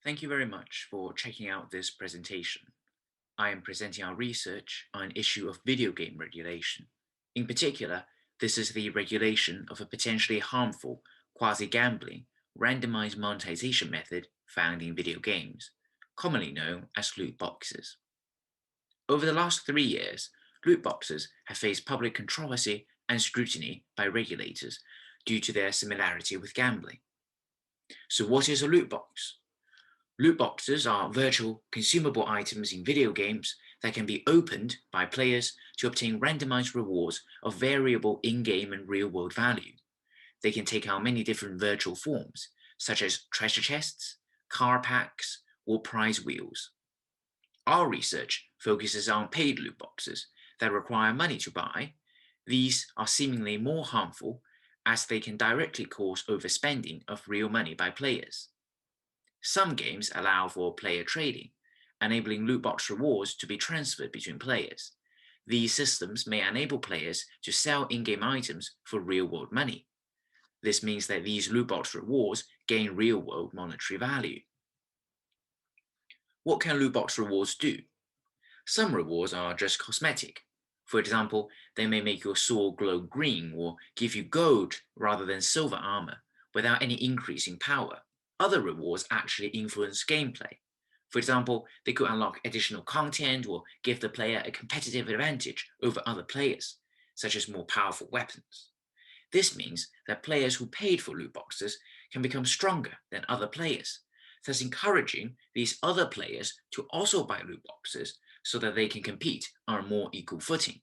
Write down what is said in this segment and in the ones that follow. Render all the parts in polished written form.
Thank you very much for checking out this presentation. I am presenting our research on an issue of video game regulation. In particular, this is the regulation of a potentially harmful quasi-gambling randomized monetization method found in video games, commonly known as loot boxes. Over the last 3 years, loot boxes have faced public controversy and scrutiny by regulators due to their similarity with gambling. So what is a loot box? Loot boxes are virtual consumable items in video games that can be opened by players to obtain randomized rewards of variable in-game and real-world value. They can take on many different virtual forms, such as treasure chests, car packs, or prize wheels. Our research focuses on paid loot boxes that require money to buy. These are seemingly more harmful as they can directly cause overspending of real money by players. Some games allow for player trading, enabling loot box rewards to be transferred between players. These systems may enable players to sell in-game items for real-world money. This means that these loot box rewards gain real-world monetary value. What can loot box rewards do? Some rewards are just cosmetic. For example, they may make your sword glow green or give you gold rather than silver armor without any increase in power. Other rewards actually influence gameplay. For example, they could unlock additional content or give the player a competitive advantage over other players, such as more powerful weapons. This means that players who paid for loot boxes can become stronger than other players, thus encouraging these other players to also buy loot boxes so that they can compete on a more equal footing.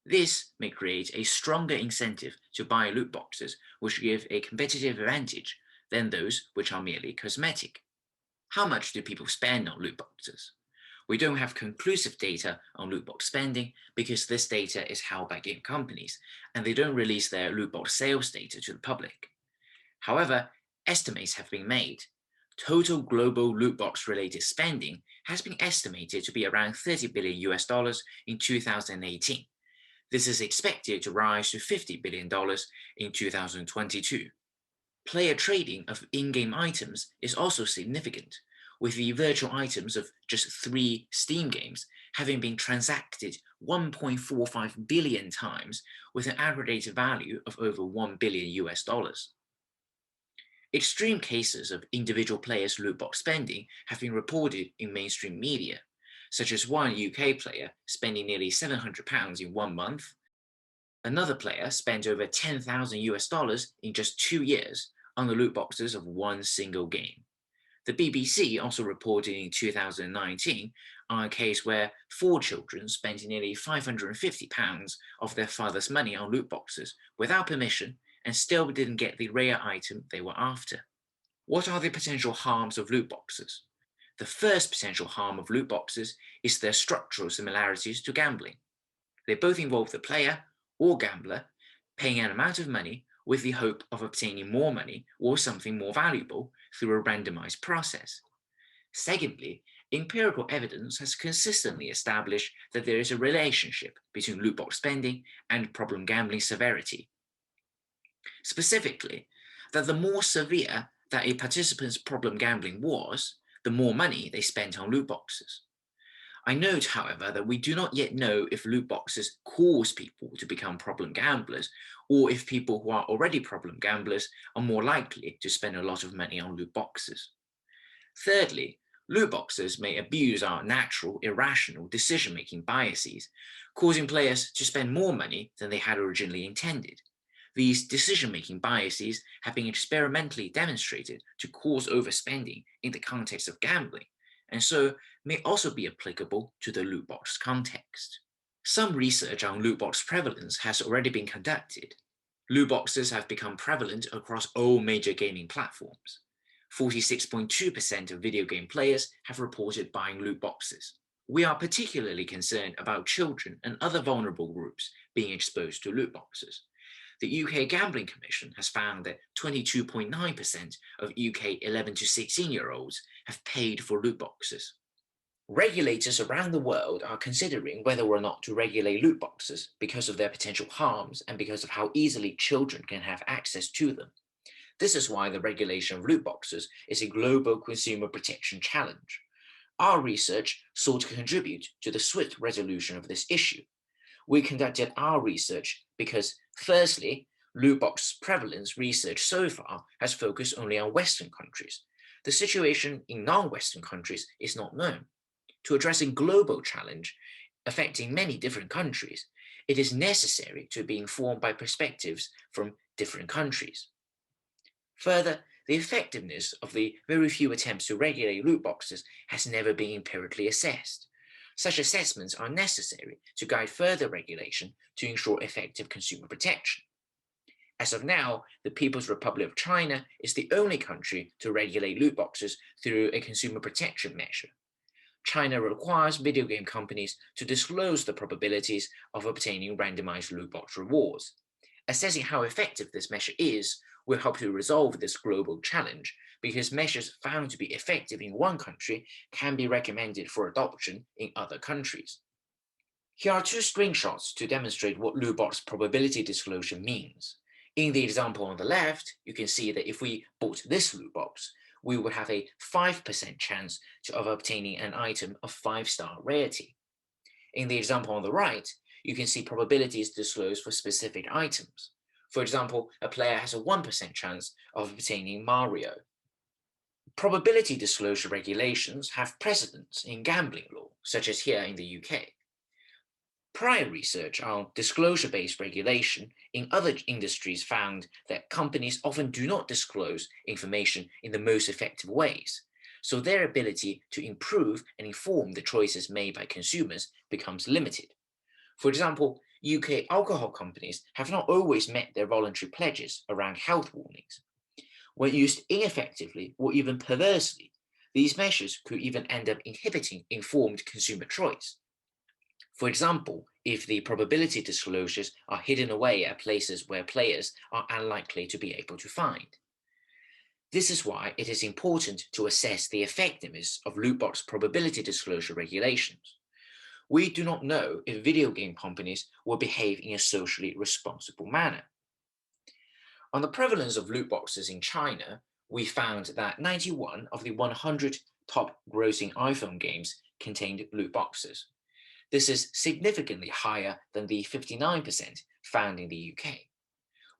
This may create a stronger incentive to buy loot boxes which give a competitive advantage than those which are merely cosmetic. How much do people spend on loot boxes? We don't have conclusive data on loot box spending because this data is held by game companies and they don't release their loot box sales data to the public. However, estimates have been made. Total global loot box related spending has been estimated to be around 30 billion US dollars in 2018. This is expected to rise to $50 billion in 2022. Player trading of in-game items is also significant, with the virtual items of just 3 Steam games having been transacted 1.45 billion times with an aggregated value of over 1 billion US dollars. Extreme cases of individual players' loot box spending have been reported in mainstream media, such as one UK player spending nearly £700 in 1 month. Another player spent over 10,000 US dollars in just 2 years on the loot boxes of one single game. The BBC also reported in 2019 on a case where 4 children spent nearly £550 of their father's money on loot boxes without permission and still didn't get the rare item they were after. What are the potential harms of loot boxes? The first potential harm of loot boxes is their structural similarities to gambling. They both involve the player or gambler paying an amount of money with the hope of obtaining more money or something more valuable through a randomized process. Secondly, empirical evidence has consistently established that there is a relationship between loot box spending and problem gambling severity. Specifically, that the more severe that a participant's problem gambling was, the more money they spent on loot boxes. I note, however, that we do not yet know if loot boxes cause people to become problem gamblers, or if people who are already problem gamblers are more likely to spend a lot of money on loot boxes. Thirdly, loot boxes may abuse our natural, irrational decision-making biases, causing players to spend more money than they had originally intended. These decision-making biases have been experimentally demonstrated to cause overspending in the context of gambling, and so may also be applicable to the loot box context. Some research on loot box prevalence has already been conducted. Loot boxes have become prevalent across all major gaming platforms. 46.2% of video game players have reported buying loot boxes. We are particularly concerned about children and other vulnerable groups being exposed to loot boxes. The UK Gambling Commission has found that 22.9% of UK 11 to 16-year-olds have paid for loot boxes. Regulators around the world are considering whether or not to regulate loot boxes because of their potential harms and because of how easily children can have access to them. This is why the regulation of loot boxes is a global consumer protection challenge. Our research sought to contribute to the swift resolution of this issue. We conducted our research because, firstly, loot box prevalence research so far has focused only on Western countries. The situation in non-Western countries is not known. To address a global challenge affecting many different countries, it is necessary to be informed by perspectives from different countries. Further, the effectiveness of the very few attempts to regulate loot boxes has never been empirically assessed. Such assessments are necessary to guide further regulation to ensure effective consumer protection. As of now, the People's Republic of China is the only country to regulate loot boxes through a consumer protection measure. China requires video game companies to disclose the probabilities of obtaining randomized loot box rewards. Assessing how effective this measure is will help to resolve this global challenge because measures found to be effective in one country can be recommended for adoption in other countries. Here are two screenshots to demonstrate what loot box probability disclosure means. In the example on the left, you can see that if we bought this loot box, we would have a 5% chance of obtaining an item of 5-star rarity. In the example on the right, you can see probabilities disclosed for specific items. For example, a player has a 1% chance of obtaining Mario. Probability disclosure regulations have precedents in gambling law, such as here in the UK. Prior research on disclosure-based regulation in other industries found that companies often do not disclose information in the most effective ways, so their ability to improve and inform the choices made by consumers becomes limited. For example, UK alcohol companies have not always met their voluntary pledges around health warnings. When used ineffectively or even perversely, these measures could even end up inhibiting informed consumer choice. For example, if the probability disclosures are hidden away at places where players are unlikely to be able to find. This is why it is important to assess the effectiveness of loot box probability disclosure regulations. We do not know if video game companies will behave in a socially responsible manner. On the prevalence of loot boxes in China, we found that 91 of the 100 top grossing iPhone games contained loot boxes. This is significantly higher than the 59% found in the UK.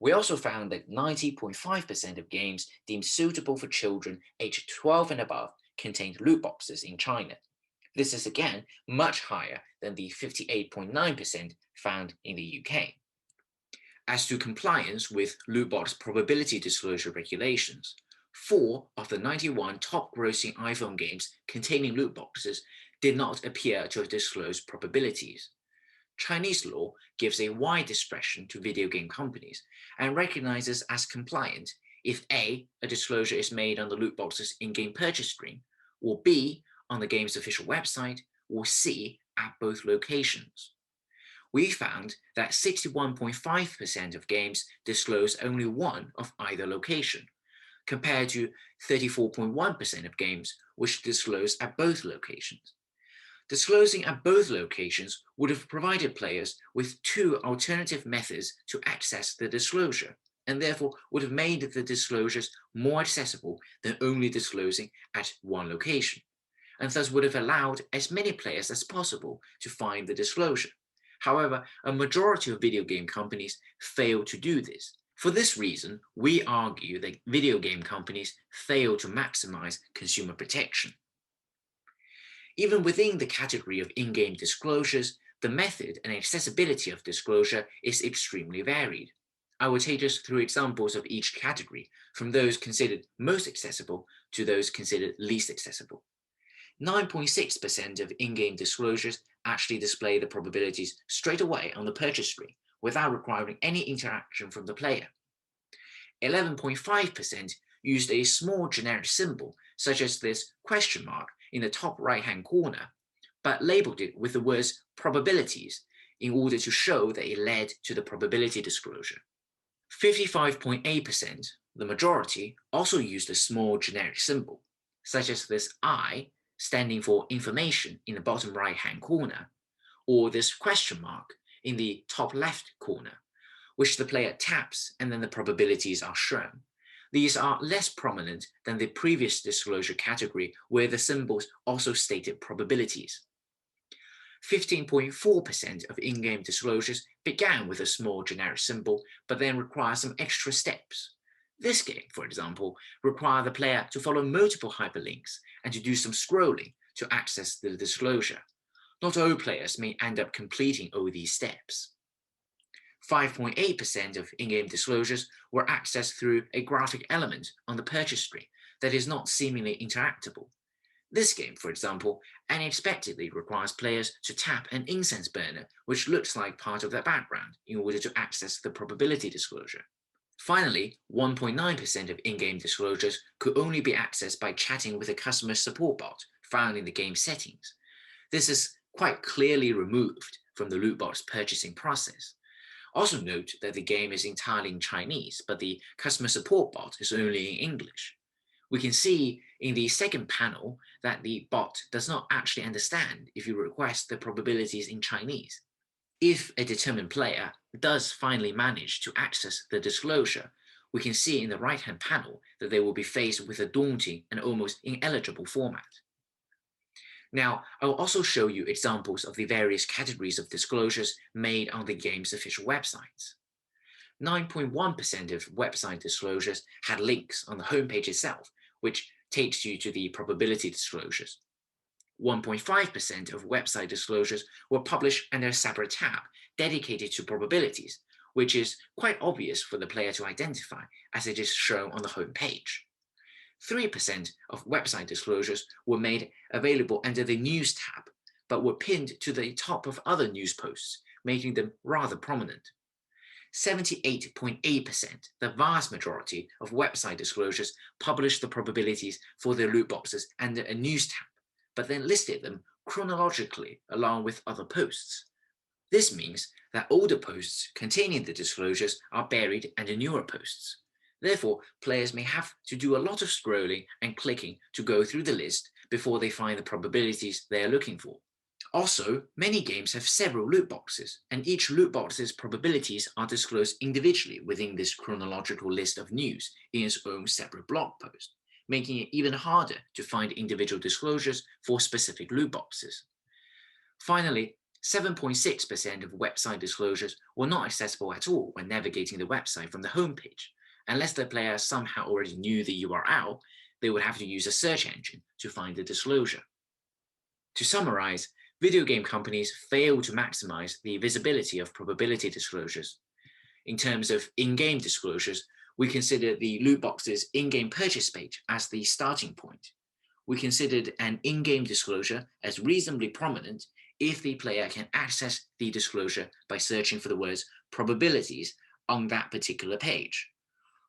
We also found that 90.5% of games deemed suitable for children aged 12 and above contained loot boxes in China. This is again much higher than the 58.9% found in the UK. As to compliance with loot box probability disclosure regulations, 4 of the 91 top grossing iPhone games containing loot boxes did not appear to have disclosed probabilities. Chinese law gives a wide discretion to video game companies and recognizes as compliant if A, a disclosure is made on the loot box's in-game purchase screen, or B, on the game's official website, or C, at both locations. We found that 61.5% of games disclose only one of either location, compared to 34.1% of games which disclose at both locations. Disclosing at both locations would have provided players with 2 alternative methods to access the disclosure, and therefore would have made the disclosures more accessible than only disclosing at one location, and thus would have allowed as many players as possible to find the disclosure. However, a majority of video game companies fail to do this. For this reason, we argue that video game companies fail to maximize consumer protection. Even within the category of in-game disclosures, the method and accessibility of disclosure is extremely varied. I will take us through examples of each category, from those considered most accessible to those considered least accessible. 9.6% of in-game disclosures actually display the probabilities straight away on the purchase screen without requiring any interaction from the player. 11.5% used a small generic symbol, such as this question mark in the top right-hand corner, but labeled it with the words probabilities in order to show that it led to the probability disclosure. 55.8%, the majority, also used a small generic symbol, such as this I standing for information in the bottom right-hand corner, or this question mark in the top left corner, which the player taps and then the probabilities are shown. These are less prominent than the previous disclosure category where the symbols also stated probabilities. 15.4% of in-game disclosures began with a small generic symbol, but then require some extra steps. This game, for example, requires the player to follow multiple hyperlinks and to do some scrolling to access the disclosure. Not all players may end up completing all these steps. 5.8% of in-game disclosures were accessed through a graphic element on the purchase screen that is not seemingly interactable. This game, for example, unexpectedly requires players to tap an incense burner which looks like part of their background in order to access the probability disclosure. Finally, 1.9% of in-game disclosures could only be accessed by chatting with a customer support bot found in the game settings. This is quite clearly removed from the loot box purchasing process. Also note that the game is entirely in Chinese, but the customer support bot is only in English. We can see in the second panel that the bot does not actually understand if you request the probabilities in Chinese. If a determined player does finally manage to access the disclosure, we can see in the right-hand panel that they will be faced with a daunting and almost ineligible format. Now, I will also show you examples of the various categories of disclosures made on the game's official websites. 9.1% of website disclosures had links on the homepage itself, which takes you to the probability disclosures. 1.5% of website disclosures were published under a separate tab dedicated to probabilities, which is quite obvious for the player to identify as it is shown on the homepage. 3% of website disclosures were made available under the News tab, but were pinned to the top of other news posts, making them rather prominent. 78.8%, the vast majority of website disclosures, published the probabilities for their loot boxes under a News tab, but then listed them chronologically along with other posts. This means that older posts containing the disclosures are buried under newer posts. Therefore, players may have to do a lot of scrolling and clicking to go through the list before they find the probabilities they are looking for. Also, many games have several loot boxes, and each loot box's probabilities are disclosed individually within this chronological list of news in its own separate blog post, making it even harder to find individual disclosures for specific loot boxes. Finally, 7.6% of website disclosures were not accessible at all when navigating the website from the homepage. Unless the player somehow already knew the URL, they would have to use a search engine to find the disclosure. To summarize, video game companies fail to maximize the visibility of probability disclosures. In terms of in-game disclosures, we consider the loot box's in-game purchase page as the starting point. We considered an in-game disclosure as reasonably prominent if the player can access the disclosure by searching for the words probabilities on that particular page.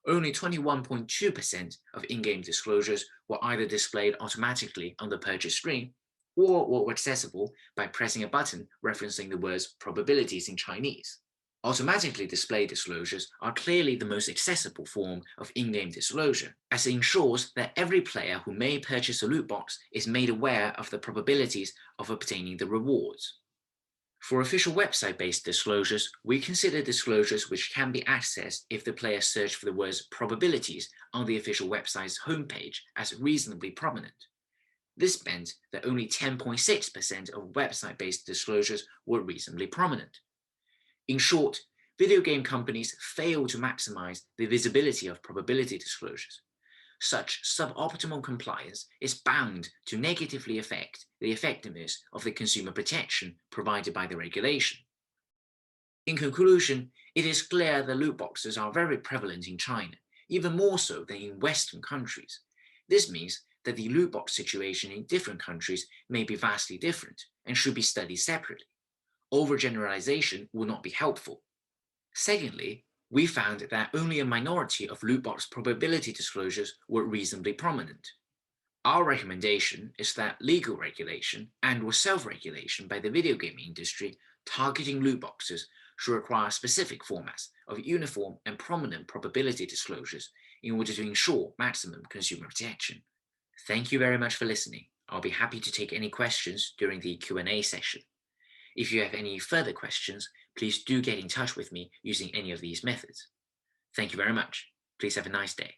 Only 21.2% of in-game disclosures were either displayed automatically on the purchase screen or were accessible by pressing a button referencing the words probabilities in Chinese. Automatically displayed disclosures are clearly the most accessible form of in-game disclosure, as it ensures that every player who may purchase a loot box is made aware of the probabilities of obtaining the rewards. For official website-based disclosures, we consider disclosures which can be accessed if the player searched for the words probabilities on the official website's homepage as reasonably prominent. This meant that only 10.6% of website-based disclosures were reasonably prominent. In short, video game companies fail to maximize the visibility of probability disclosures. Such suboptimal compliance is bound to negatively affect the effectiveness of the consumer protection provided by the regulation. In conclusion, it is clear that loot boxes are very prevalent in China, even more so than in Western countries. This means that the loot box situation in different countries may be vastly different and should be studied separately. Overgeneralization will not be helpful. Secondly, we found that only a minority of loot box probability disclosures were reasonably prominent. Our recommendation is that legal regulation and/or self-regulation by the video game industry targeting loot boxes should require specific formats of uniform and prominent probability disclosures in order to ensure maximum consumer protection. Thank you very much for listening. I'll be happy to take any questions during the Q&A session. If you have any further questions, please do get in touch with me using any of these methods. Thank you very much. Please have a nice day.